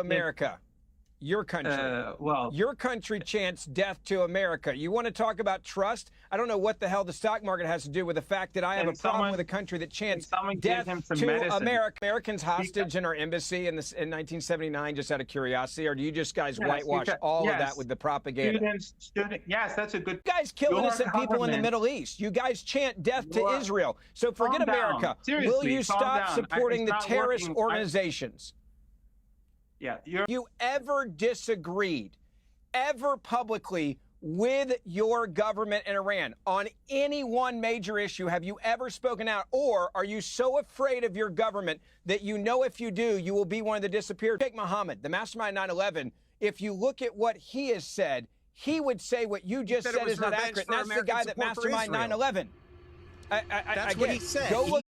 America. Your country. Your country chants death to America. You want to talk about trust? I don't know what the hell the stock market has to do with the fact that I have a problem with a country that chants death to America. Americans hostage in our embassy in 1979, just out of curiosity, or do you just guys whitewash all of that with the propaganda? Yes, that's a good. You guys kill innocent people in the Middle East. You guys chant death to Israel. So forget America. Will you stop supporting the terrorist organizations? Yeah, you ever disagreed, ever publicly, with your government in Iran on any one major issue? Have you ever spoken out? Or are you so afraid of your government that you know if you do, you will be one of the disappeared? Sheikh Mohammed, the mastermind 9/11, if you look at what he has said, he would say what you just said is not accurate. And that's the guy that mastermind 9/11. That's what he said. Go look.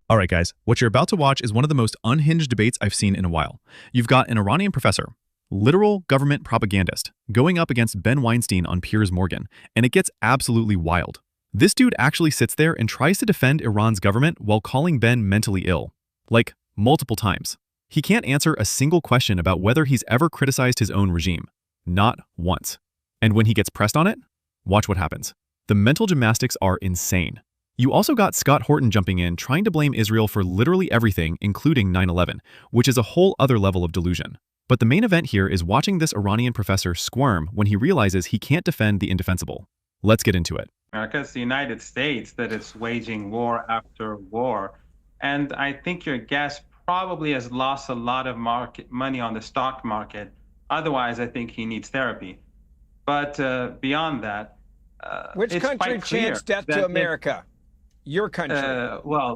All right, guys, what you're about to watch is one of the most unhinged debates I've seen in a while. You've got an Iranian professor, literal government propagandist, going up against Ben Weinstein on Piers Morgan, and it gets absolutely wild. This dude actually sits there and tries to defend Iran's government while calling Ben mentally ill. Like, multiple times. He can't answer a single question about whether he's ever criticized his own regime. Not once. And when he gets pressed on it, watch what happens. The mental gymnastics are insane. You also got Scott Horton jumping in, trying to blame Israel for literally everything, including 9/11, which is a whole other level of delusion. But the main event here is watching this Iranian professor squirm when he realizes he can't defend the indefensible. Let's get into it. It's the United States that is waging war after war. And I think your guest probably has lost a lot of money on the stock market. Otherwise, I think he needs therapy. But beyond that, which country chants death to America? Your country.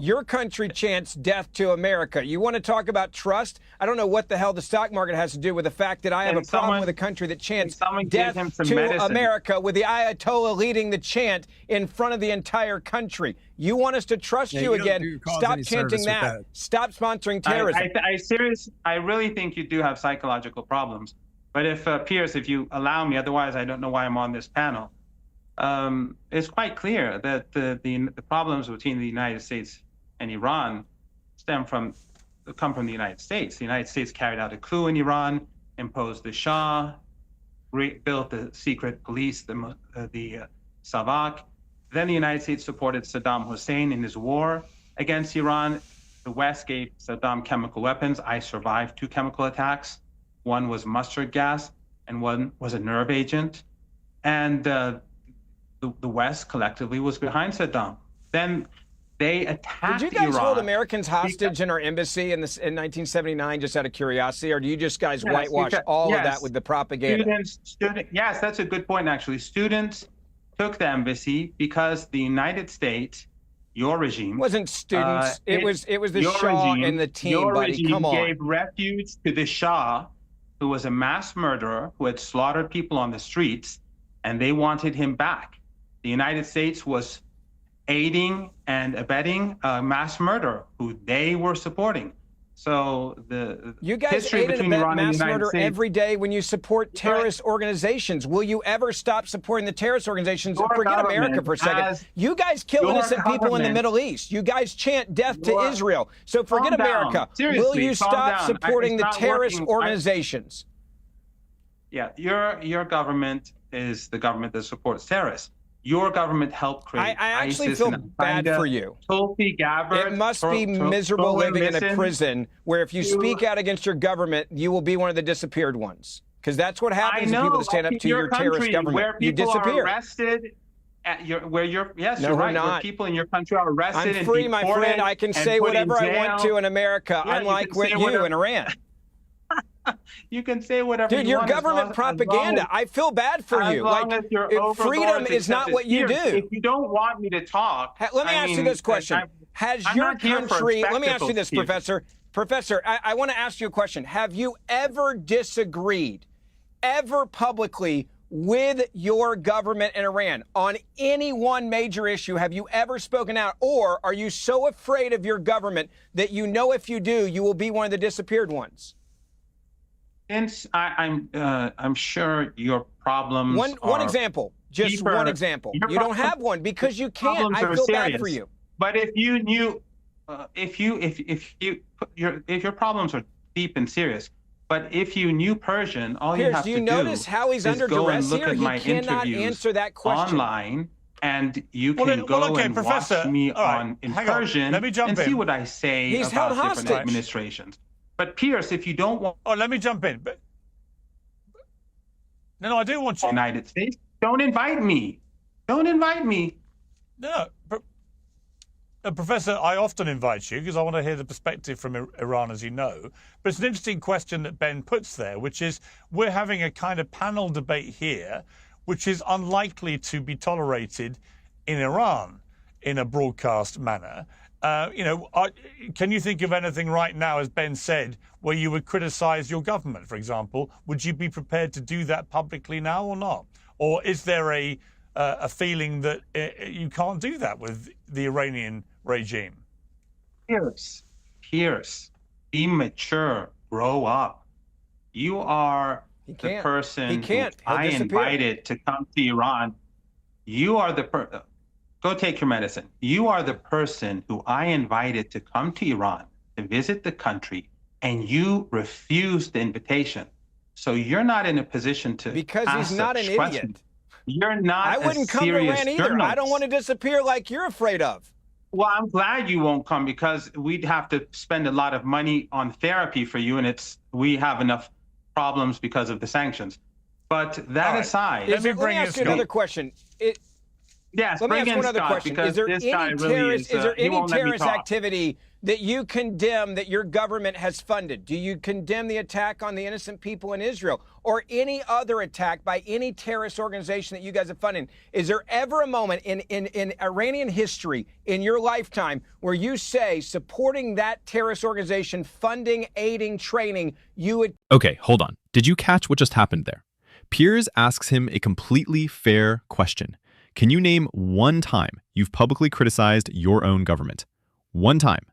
Your country chants death to America. You want to talk about trust? I don't know what the hell the stock market has to do with the fact that I have a problem with a country that chants death to America, with the Ayatollah leading the chant in front of the entire country. You want us to trust you again? Stop chanting that. Stop sponsoring terrorism. I really think you do have psychological problems. But if Piers, if you allow me, otherwise I don't know why I'm on this panel. It's quite clear that the problems between the United States and Iran come from the United States. The United States carried out a coup in Iran, imposed the Shah, built the secret police, the Savak. Then the United States supported Saddam Hussein in his war against Iran. The West gave Saddam chemical weapons. I survived 2 chemical attacks. One was mustard gas, and one was a nerve agent. And the West collectively was behind Saddam. Then they attacked Did you guys Iran. Hold Americans hostage in our embassy in 1979, just out of curiosity, or do you just guys whitewash all of that with the propaganda? Yes, that's a good point, actually. Students took the embassy because the United States, your regime... It wasn't students. It was the Shah regime, and the team, buddy. Come on. Gave refuge to the Shah, who was a mass murderer, who had slaughtered people on the streets, and they wanted him back. The United States was aiding and abetting a mass murderer who they were supporting. So you guys aid and abet mass murder every day when you support terrorist organizations. Will you ever stop supporting the terrorist organizations? Forget America for a second. You guys kill innocent people in the Middle East. You guys chant death to Israel. So forget America. Will you stop supporting the terrorist organizations? Yeah, your government is the government that supports terrorists. Your government helped create I actually ISIS feel bad for you. Tulsi Gabbard, it must be miserable living in a prison where if you speak out against your government, you will be one of the disappeared ones. Because that's what happens to people that stand up to your terrorist government. Where people are arrested, yes, you're right. Where people in your country are arrested I'm free, my friend. I can say whatever I want to in America, unlike with you in Iran. You can say whatever you want. Dude, your government propaganda. I feel bad for you. Like, freedom is not what you do. If you don't want me to talk, let me ask you this question: Has your country? Let me ask you this, Professor. Professor, I want to ask you a question. Have you ever disagreed, ever publicly, with your government in Iran on any one major issue? Have you ever spoken out, or are you so afraid of your government that you know if you do, you will be one of the disappeared ones? Since I'm sure your problems. One example, just deeper, one example. You don't have one because you can't. I feel bad for you. But if you knew, if your problems are deep and serious, But if you knew Persian, all you Piers, have do to you do notice how he's is under go and duress look here? at He my cannot interviews answer that question. online, and you can go and Professor, watch me right, in Persian let me jump and in. see what I say He's held about different hostage. administrations. But Piers, if you don't want let me jump in. But no, I do want you. United States, don't invite me. Don't invite me. No, Professor, I often invite you because I want to hear the perspective from Iran, as you know. But it's an interesting question that Ben puts there, which is we're having a kind of panel debate here, which is unlikely to be tolerated in Iran in a broadcast manner. Can you think of anything right now, as Ben said, where you would criticize your government, for example? Would you be prepared to do that publicly now or not? Or is there a feeling that you can't do that with the Iranian regime? Piers, be mature, grow up. You are the person who I invited to come to Iran. You are the go take your medicine. You are the person who I invited to come to Iran to visit the country, and you refused the invitation. So you're not in a position to because he's not an idiot. You're not. I wouldn't come to Iran either. Journalist. I don't want to disappear like you're afraid of. Well, I'm glad you won't come because we'd have to spend a lot of money on therapy for you, and we have enough problems because of the sanctions. But that aside, let me ask you another question. Yes, let me ask one other question. Is there any terrorist activity that you condemn that your government has funded? Do you condemn the attack on the innocent people in Israel or any other attack by any terrorist organization that you guys have funded? Is there ever a moment in Iranian history in your lifetime where you say supporting that terrorist organization, funding, aiding, training, you would... Okay, hold on. Did you catch what just happened there? Piers asks him a completely fair question. Can you name one time you've publicly criticized your own government? One time.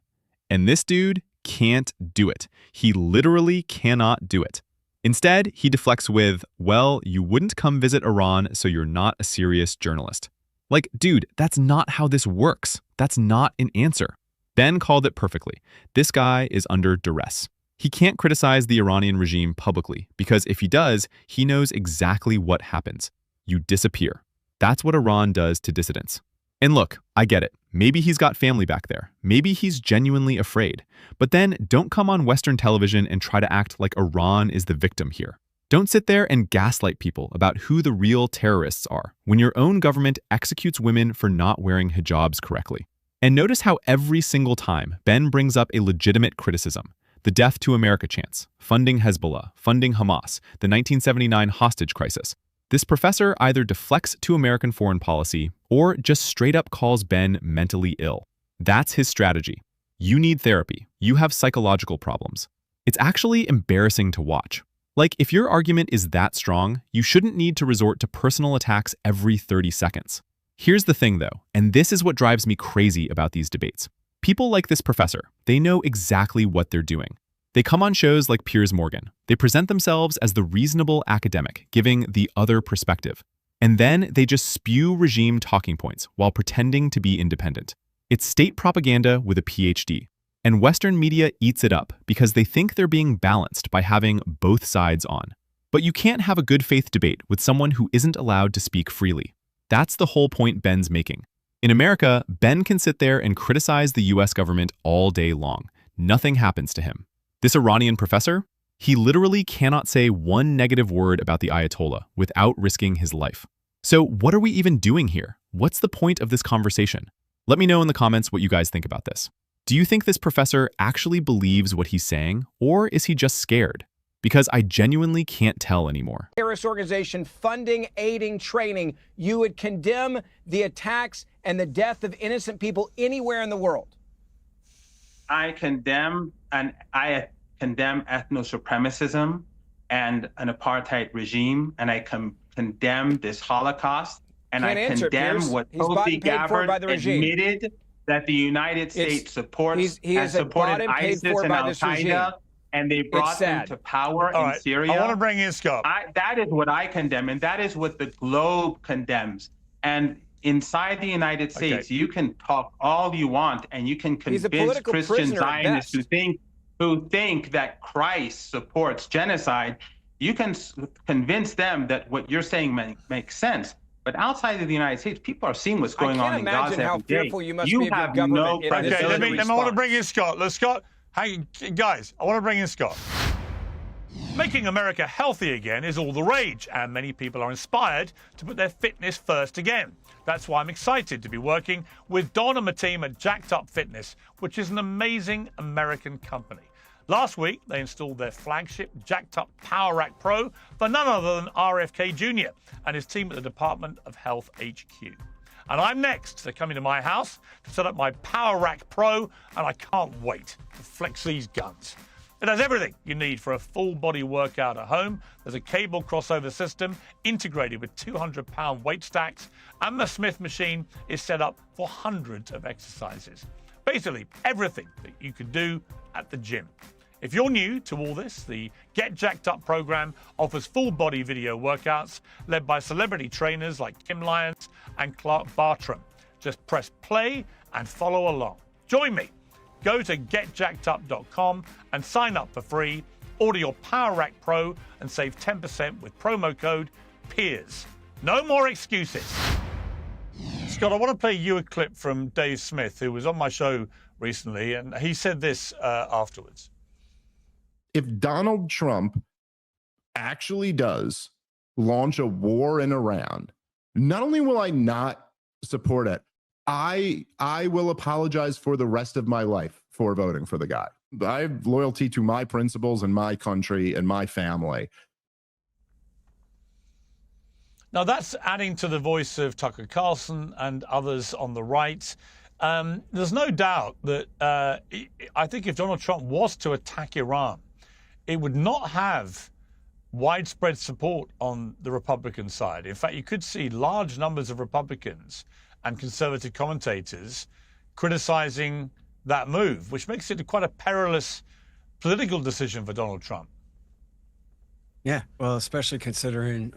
And this dude can't do it. He literally cannot do it. Instead, he deflects with, well, you wouldn't come visit Iran, so you're not a serious journalist. Like, dude, that's not how this works. That's not an answer. Ben called it perfectly. This guy is under duress. He can't criticize the Iranian regime publicly because if he does, he knows exactly what happens. You disappear. That's what Iran does to dissidents. And look, I get it. Maybe he's got family back there. Maybe he's genuinely afraid. But then don't come on Western television and try to act like Iran is the victim here. Don't sit there and gaslight people about who the real terrorists are when your own government executes women for not wearing hijabs correctly. And notice how every single time Ben brings up a legitimate criticism, the Death to America chants, funding Hezbollah, funding Hamas, the 1979 hostage crisis, this professor either deflects to American foreign policy or just straight up calls Ben mentally ill. That's his strategy. You need therapy. You have psychological problems. It's actually embarrassing to watch. Like, if your argument is that strong, you shouldn't need to resort to personal attacks every 30 seconds. Here's the thing, though, and this is what drives me crazy about these debates. People like this professor, they know exactly what they're doing. They come on shows like Piers Morgan. They present themselves as the reasonable academic, giving the other perspective. And then they just spew regime talking points while pretending to be independent. It's state propaganda with a PhD. And Western media eats it up because they think they're being balanced by having both sides on. But you can't have a good faith debate with someone who isn't allowed to speak freely. That's the whole point Ben's making. In America, Ben can sit there and criticize the US government all day long. Nothing happens to him. This Iranian professor, he literally cannot say one negative word about the Ayatollah without risking his life. So what are we even doing here? What's the point of this conversation? Let me know in the comments what you guys think about this. Do you think this professor actually believes what he's saying, or is he just scared? Because I genuinely can't tell anymore. Terrorist organization funding, aiding, training, you would condemn the attacks and the death of innocent people anywhere in the world. I condemn ethno-supremacism and an apartheid regime, and I condemn this Holocaust, and I condemn what Tulsi Gabbard admitted that the United States supports and supported ISIS and Al-Qaeda, and they brought them to power in Syria. I want to bring in Scott. That is what I condemn, and that is what the globe condemns. And inside the United States, you can talk all you want, and you can convince Christian Zionists who think that Christ supports genocide, you can convince them that what you're saying makes sense. But outside of the United States, people are seeing what's going on in Gaza. I can't imagine how fearful you must be of your government. Okay, I want to bring in Scott. Scott, hey, guys, I want to bring in Scott. Making America healthy again is all the rage, and many people are inspired to put their fitness first again. That's why I'm excited to be working with Don and my team at Jacked Up Fitness, which is an amazing American company. Last week, they installed their flagship Jacked Up Power Rack Pro for none other than RFK Jr. and his team at the Department of Health HQ. And I'm next. They're coming to my house to set up my Power Rack Pro, and I can't wait to flex these guns. It has everything you need for a full-body workout at home. There's a cable crossover system integrated with 200-pound weight stacks, and the Smith machine is set up for hundreds of exercises. Basically, everything that you could do at the gym. If you're new to all this, the Get Jacked Up program offers full-body video workouts led by celebrity trainers like Kim Lyons and Clark Bartram. Just press play and follow along. Join me. Go to getjackedup.com and sign up for free. Order your Power Rack Pro and save 10% with promo code PIERS. No more excuses. Scott, I want to play you a clip from Dave Smith, who was on my show recently, and he said this afterwards. If Donald Trump actually does launch a war in Iran, not only will I not support it, I will apologize for the rest of my life for voting for the guy. I have loyalty to my principles and my country and my family. Now, that's adding to the voice of Tucker Carlson and others on the right. There's no doubt that I think if Donald Trump was to attack Iran, it would not have widespread support on the Republican side. In fact, you could see large numbers of Republicans and conservative commentators criticizing that move, which makes it quite a perilous political decision for Donald Trump. Yeah, well, especially considering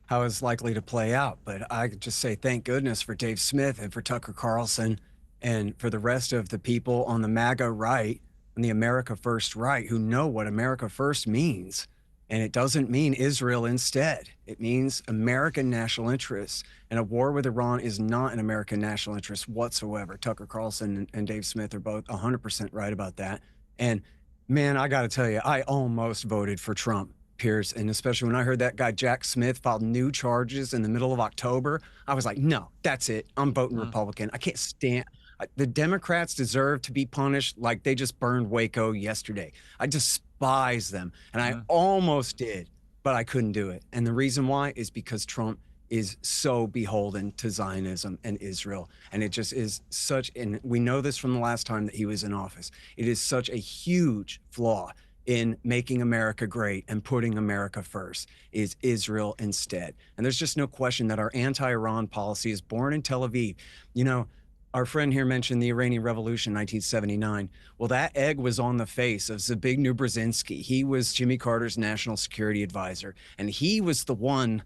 how it's likely to play out. But I could just say thank goodness for Dave Smith and for Tucker Carlson and for the rest of the people on the MAGA right and the America First right who know what America First means. And it doesn't mean Israel instead. It means American national interests. And a war with Iran is not an American national interest whatsoever. Tucker Carlson and Dave Smith are both 100% right about that. And man, I got to tell you, I almost voted for Trump, Piers. And especially when I heard that guy, Jack Smith, filed new charges in the middle of October, I was like, no, that's it. I'm voting Republican. I can't stand. The Democrats deserve to be punished like they just burned Waco yesterday. I despise them. And I almost did, but I couldn't do it. And the reason why is because Trump is so beholden to Zionism and Israel. And it just is such, and we know this from the last time that he was in office, it is such a huge flaw in making America great and putting America first is Israel instead. And there's just no question that our anti-Iran policy is born in Tel Aviv. You know, our friend here mentioned the Iranian Revolution, 1979. Well, that egg was on the face of Zbigniew Brzezinski. He was Jimmy Carter's national security advisor. And he was the one,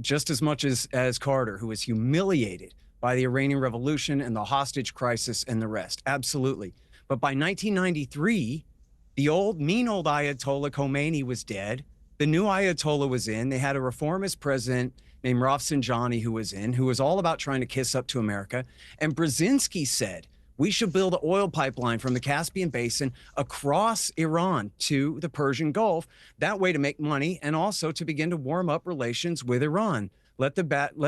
just as much as Carter, who was humiliated by the Iranian Revolution and the hostage crisis and the rest. Absolutely. But by 1993, the mean old Ayatollah Khomeini was dead. The new Ayatollah was in. They had a reformist president named Rafsanjani who was all about trying to kiss up to America. And Brzezinski said, we should build an oil pipeline from the Caspian Basin across Iran to the Persian Gulf, that way to make money and also to begin to warm up relations with Iran. Let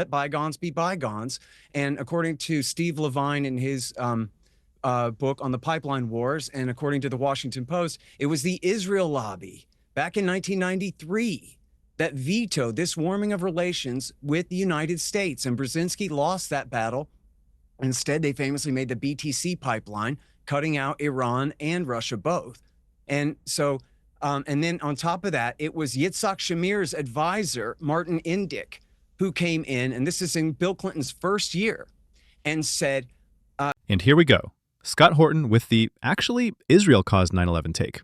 bygones be bygones. And according to Steve Levine in his book on the pipeline wars, and according to the Washington Post, it was the Israel lobby back in 1993 that vetoed this warming of relations with the United States. And Brzezinski lost that battle. Instead, they famously made the BTC pipeline, cutting out Iran and Russia both. And so, and then on top of that, it was Yitzhak Shamir's advisor, Martin Indyk, who came in, and this is in Bill Clinton's first year, and said... and here we go. Scott Horton with the actually Israel caused 9/11 take.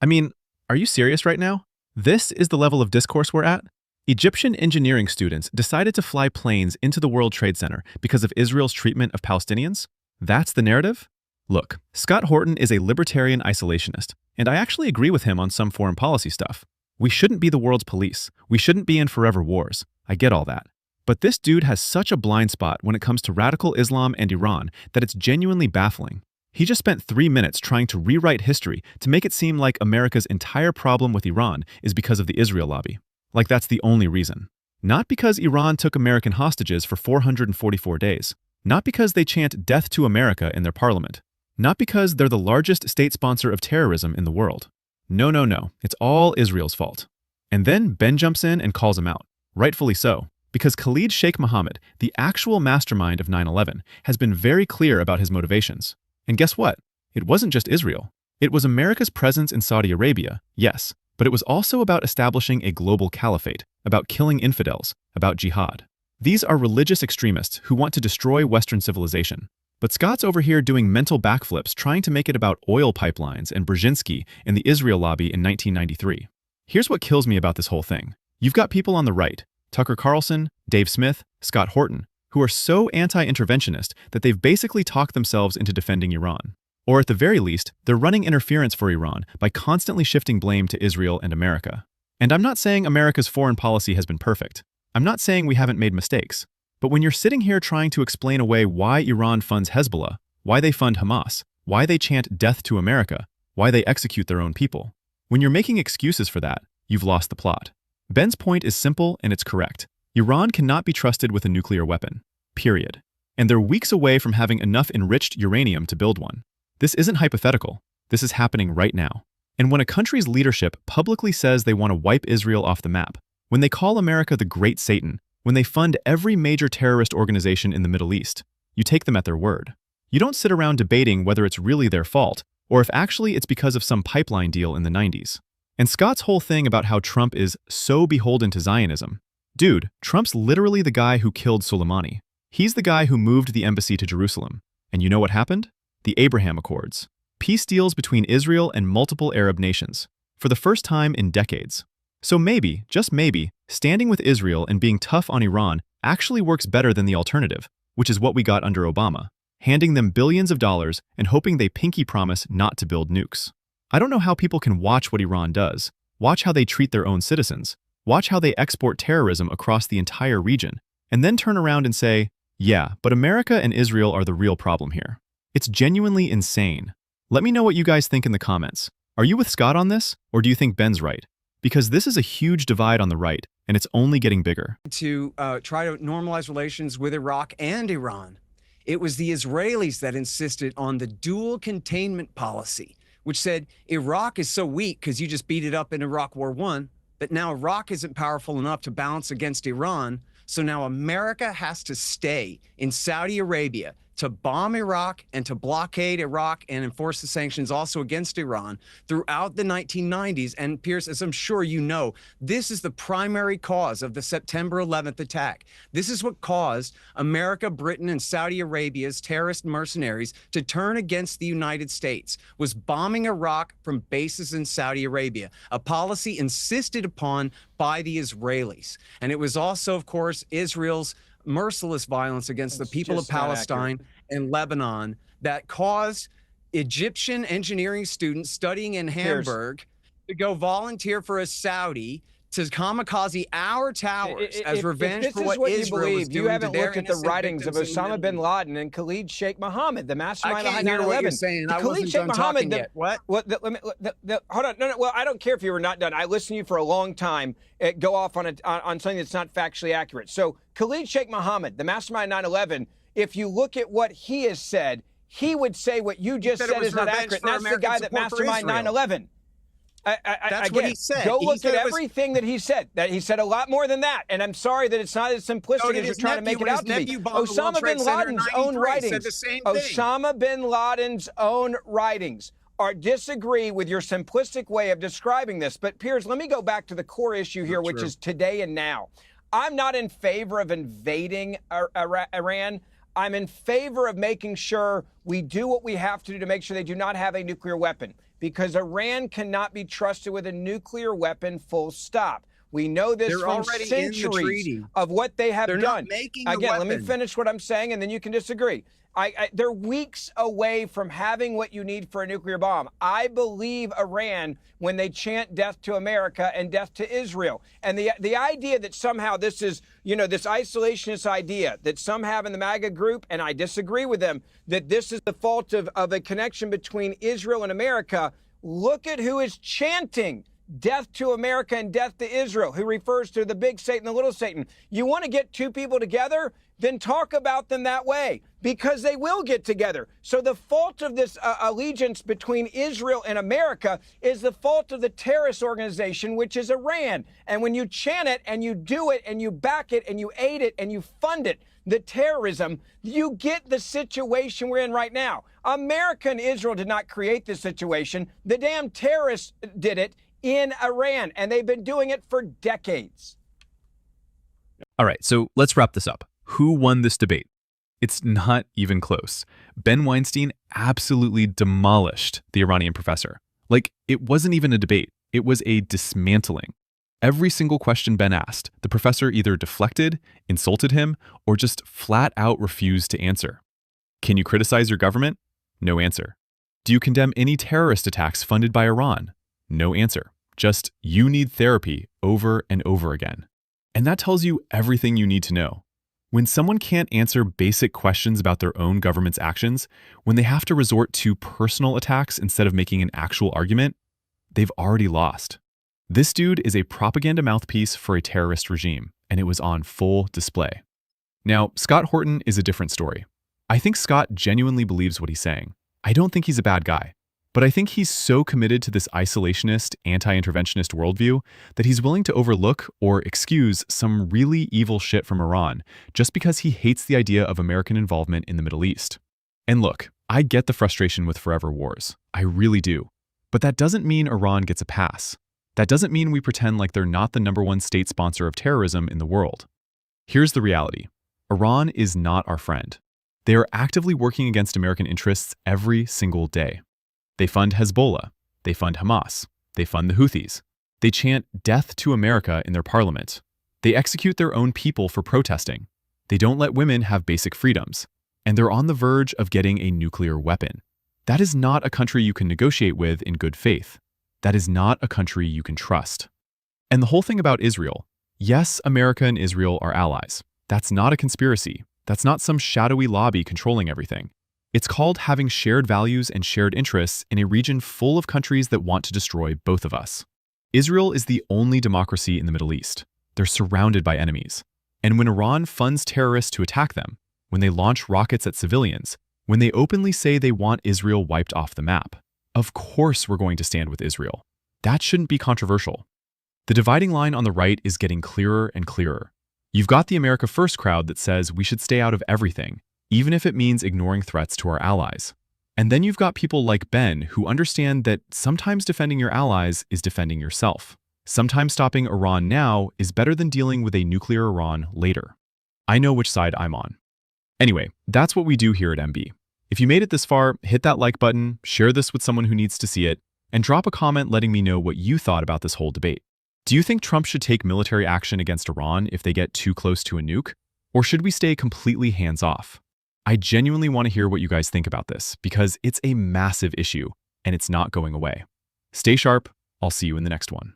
I mean, are you serious right now? This is the level of discourse we're at? Egyptian engineering students decided to fly planes into the World Trade Center because of Israel's treatment of Palestinians? That's the narrative? Look, Scott Horton is a libertarian isolationist, and I actually agree with him on some foreign policy stuff. We shouldn't be the world's police. We shouldn't be in forever wars. I get all that. But this dude has such a blind spot when it comes to radical Islam and Iran that it's genuinely baffling. He just spent 3 minutes trying to rewrite history to make it seem like America's entire problem with Iran is because of the Israel lobby. Like that's the only reason. Not because Iran took American hostages for 444 days. Not because they chant death to America in their parliament. Not because they're the largest state sponsor of terrorism in the world. No, no, no. It's all Israel's fault. And then Ben jumps in and calls him out. Rightfully so. Because Khalid Sheikh Mohammed, the actual mastermind of 9/11, has been very clear about his motivations. And guess what? It wasn't just Israel. It was America's presence in Saudi Arabia, yes, but it was also about establishing a global caliphate, about killing infidels, about jihad. These are religious extremists who want to destroy Western civilization. But Scott's over here doing mental backflips trying to make it about oil pipelines and Brzezinski and the Israel lobby in 1993. Here's what kills me about this whole thing. You've got people on the right, Tucker Carlson, Dave Smith, Scott Horton, who are so anti-interventionist that they've basically talked themselves into defending Iran. Or at the very least, they're running interference for Iran by constantly shifting blame to Israel and America. And I'm not saying America's foreign policy has been perfect. I'm not saying we haven't made mistakes. But when you're sitting here trying to explain away why Iran funds Hezbollah, why they fund Hamas, why they chant death to America, why they execute their own people, when you're making excuses for that, you've lost the plot. Ben's point is simple and it's correct. Iran cannot be trusted with a nuclear weapon. Period. And they're weeks away from having enough enriched uranium to build one. This isn't hypothetical. This is happening right now. And when a country's leadership publicly says they want to wipe Israel off the map, when they call America the Great Satan, when they fund every major terrorist organization in the Middle East, you take them at their word. You don't sit around debating whether it's really their fault or if actually it's because of some pipeline deal in the 90s. And Scott's whole thing about how Trump is so beholden to Zionism. Dude, Trump's literally the guy who killed Soleimani. He's the guy who moved the embassy to Jerusalem. And you know what happened? The Abraham Accords. Peace deals between Israel and multiple Arab nations. For the first time in decades. So maybe, just maybe, standing with Israel and being tough on Iran actually works better than the alternative, which is what we got under Obama. Handing them billions of dollars and hoping they pinky promise not to build nukes. I don't know how people can watch what Iran does, watch how they treat their own citizens, watch how they export terrorism across the entire region, and then turn around and say, yeah, but America and Israel are the real problem here. It's genuinely insane. Let me know what you guys think in the comments. Are you with Scott on this, or do you think Ben's right? Because this is a huge divide on the right, and it's only getting bigger. To try to normalize relations with Iraq and Iran. It was the Israelis that insisted on the dual containment policy, which said Iraq is so weak because you just beat it up in Iraq War I, that now Iraq isn't powerful enough to balance against Iran. So now America has to stay in Saudi Arabia to bomb Iraq and to blockade Iraq and enforce the sanctions also against Iran throughout the 1990s. And Piers, as I'm sure you know, this is the primary cause of the September 11th attack. This is what caused America, Britain, and Saudi Arabia's terrorist mercenaries to turn against the United States, was bombing Iraq from bases in Saudi Arabia, a policy insisted upon by the Israelis. And it was also, of course, Israel's merciless violence against the people of Palestine and Lebanon that caused Egyptian engineering students studying in Hamburg to go volunteer for a Saudi to kamikaze our towers as revenge for what Israel was doing. You haven't looked at the writings of Osama bin Laden and Khalid Sheikh Mohammed, the mastermind behind 9/11. I can't hear what you're saying. I wasn't done talking yet. What? Hold on. No. Well, I don't care if you were not done. I listened to you for a long time. Go off on something that's not factually accurate. So Khalid Sheikh Mohammed, the mastermind 9/11, if you look at what he has said, he would say what you just said is not accurate. And that's the guy that masterminded 9/11. That's what he said. Go look at everything that he said. That he said a lot more than that. And I'm sorry that it's not as simplistic as you're trying to make it out to be. Osama bin Laden's own writings. Osama bin Laden's own writings disagree with your simplistic way of describing this. But Piers, let me go back to the core issue here, which is today and now. I'm not in favor of invading Iran. I'm in favor of making sure we do what we have to do to make sure they do not have a nuclear weapon, because Iran cannot be trusted with a nuclear weapon, full stop. We know this from centuries of what they have done. Not making a weapon. Let me finish what I'm saying, and then you can disagree. They're weeks away from having what you need for a nuclear bomb. I believe Iran when they chant death to America and death to Israel. And the idea that somehow this is, this isolationist idea that some have in the MAGA group, and I disagree with them, that this is the fault of a connection between Israel and America. Look at who is chanting death to America and death to Israel, who refers to the big Satan, the little Satan. You want to get two people together? Then talk about them that way, because they will get together. So the fault of this allegiance between Israel and America is the fault of the terrorist organization, which is Iran. And when you chant it and you do it and you back it and you aid it and you fund it, the terrorism, you get the situation we're in right now. America and Israel did not create this situation. The damn terrorists did it in Iran, and they've been doing it for decades. All right, so let's wrap this up. Who won this debate? It's not even close. Ben Weinstein absolutely demolished the Iranian professor. Like, it wasn't even a debate. It was a dismantling. Every single question Ben asked, the professor either deflected, insulted him, or just flat out refused to answer. Can you criticize your government? No answer. Do you condemn any terrorist attacks funded by Iran? No answer. Just, you need therapy over and over again. And that tells you everything you need to know. When someone can't answer basic questions about their own government's actions, when they have to resort to personal attacks instead of making an actual argument, they've already lost. This dude is a propaganda mouthpiece for a terrorist regime, and it was on full display. Now, Scott Horton is a different story. I think Scott genuinely believes what he's saying. I don't think he's a bad guy. But I think he's so committed to this isolationist, anti-interventionist worldview that he's willing to overlook or excuse some really evil shit from Iran just because he hates the idea of American involvement in the Middle East. And look, I get the frustration with forever wars. I really do. But that doesn't mean Iran gets a pass. That doesn't mean we pretend like they're not the #1 state sponsor of terrorism in the world. Here's the reality. Iran is not our friend. They are actively working against American interests every single day. They fund Hezbollah. They fund Hamas. They fund the Houthis. They chant death to America in their parliament. They execute their own people for protesting. They don't let women have basic freedoms. And they're on the verge of getting a nuclear weapon. That is not a country you can negotiate with in good faith. That is not a country you can trust. And the whole thing about Israel, yes, America and Israel are allies. That's not a conspiracy. That's not some shadowy lobby controlling everything. It's called having shared values and shared interests in a region full of countries that want to destroy both of us. Israel is the only democracy in the Middle East. They're surrounded by enemies. And when Iran funds terrorists to attack them, when they launch rockets at civilians, when they openly say they want Israel wiped off the map, of course we're going to stand with Israel. That shouldn't be controversial. The dividing line on the right is getting clearer and clearer. You've got the America First crowd that says we should stay out of everything, even if it means ignoring threats to our allies. And then you've got people like Ben who understand that sometimes defending your allies is defending yourself. Sometimes stopping Iran now is better than dealing with a nuclear Iran later. I know which side I'm on. Anyway, that's what we do here at MB. If you made it this far, hit that like button, share this with someone who needs to see it, and drop a comment letting me know what you thought about this whole debate. Do you think Trump should take military action against Iran if they get too close to a nuke? Or should we stay completely hands-off? I genuinely want to hear what you guys think about this because it's a massive issue and it's not going away. Stay sharp. I'll see you in the next one.